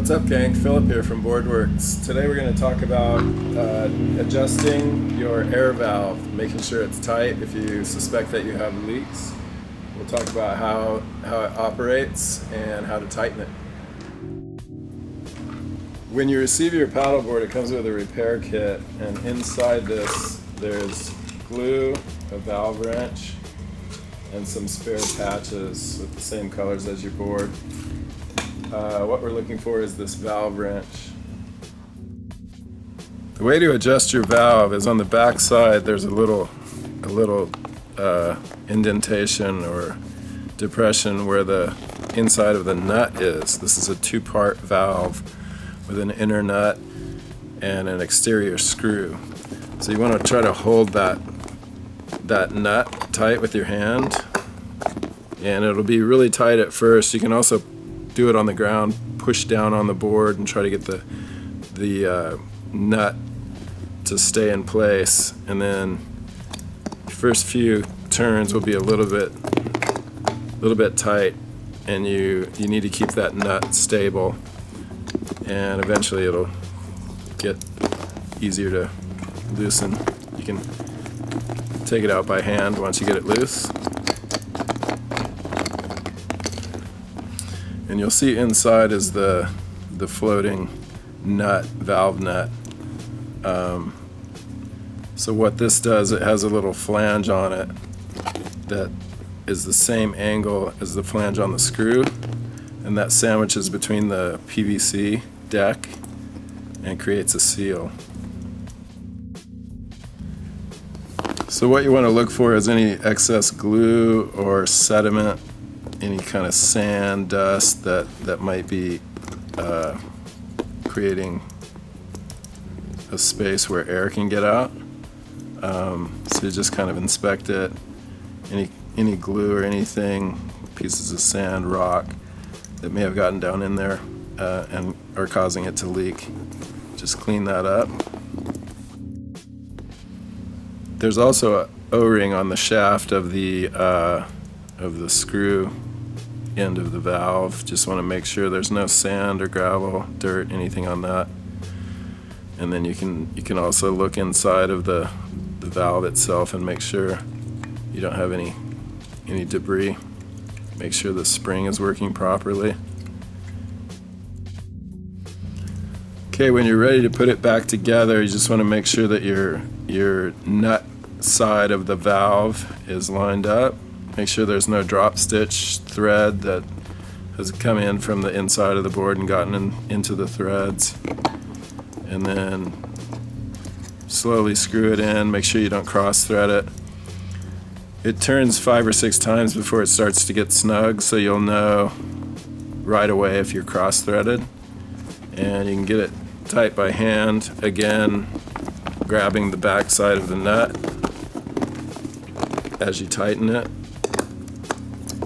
What's up, gang? Philip here from Boardworks. Today we're going to talk about adjusting your air valve, making sure it's tight if you suspect that you have leaks. We'll talk about how it operates and how to tighten it. When you receive your paddleboard, it comes with a repair kit, and inside this there's glue, a valve wrench, and some spare patches with the same colors as your board. What we're looking for is this valve wrench. The way to adjust your valve is on the back side. There's a little indentation or depression where the inside of the nut is. This is a two-part valve with an inner nut and an exterior screw. So you want to try to hold that nut tight with your hand, and it'll be really tight at first. You can also do it on the ground, push down on the board and try to get the nut to stay in place, and then the first few turns will be a little bit tight, and you need to keep that nut stable, and eventually it'll get easier to loosen. You can take it out by hand once you get it loose. And you'll see inside is the floating nut, valve nut. So what this does, it has a little flange on it that is the same angle as the flange on the screw, and that sandwiches between the PVC deck and creates a seal. So what you want to look for is any excess glue or sediment, any kind of sand, dust that might be creating a space where air can get out. So you just kind of inspect it. Any glue or anything, pieces of sand, rock that may have gotten down in there and are causing it to leak, just clean that up. There's also an O-ring on the shaft of the screw end of the valve. Just want to make sure there's no sand or gravel, dirt, anything on that. And then you can also look inside of the valve itself and make sure you don't have any debris. Make sure the spring is working properly. Okay, when you're ready to put it back together, you just want to make sure that your nut side of the valve is lined up. Make sure there's no drop stitch thread that has come in from the inside of the board and gotten into the threads. And then slowly screw it in. Make sure you don't cross thread it. It turns 5 or 6 times before it starts to get snug, so you'll know right away if you're cross threaded. And you can get it tight by hand, again grabbing the back side of the nut as you tighten it.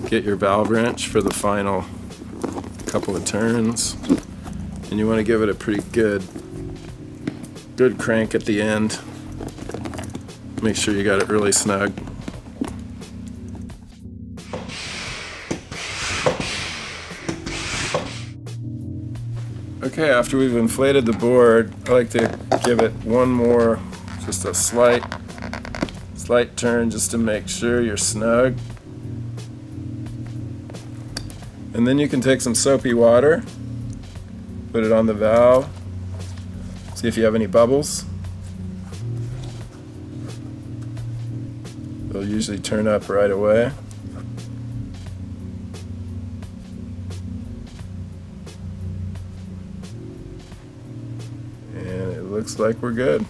Get your valve wrench for the final couple of turns, and you want to give it a pretty good crank at the end. Make sure you got it really snug. Okay, after we've inflated the board, I like to give it one more, just a slight turn just to make sure you're snug. And then you can take some soapy water, put it on the valve, see if you have any bubbles. They'll usually turn up right away. And it looks like we're good.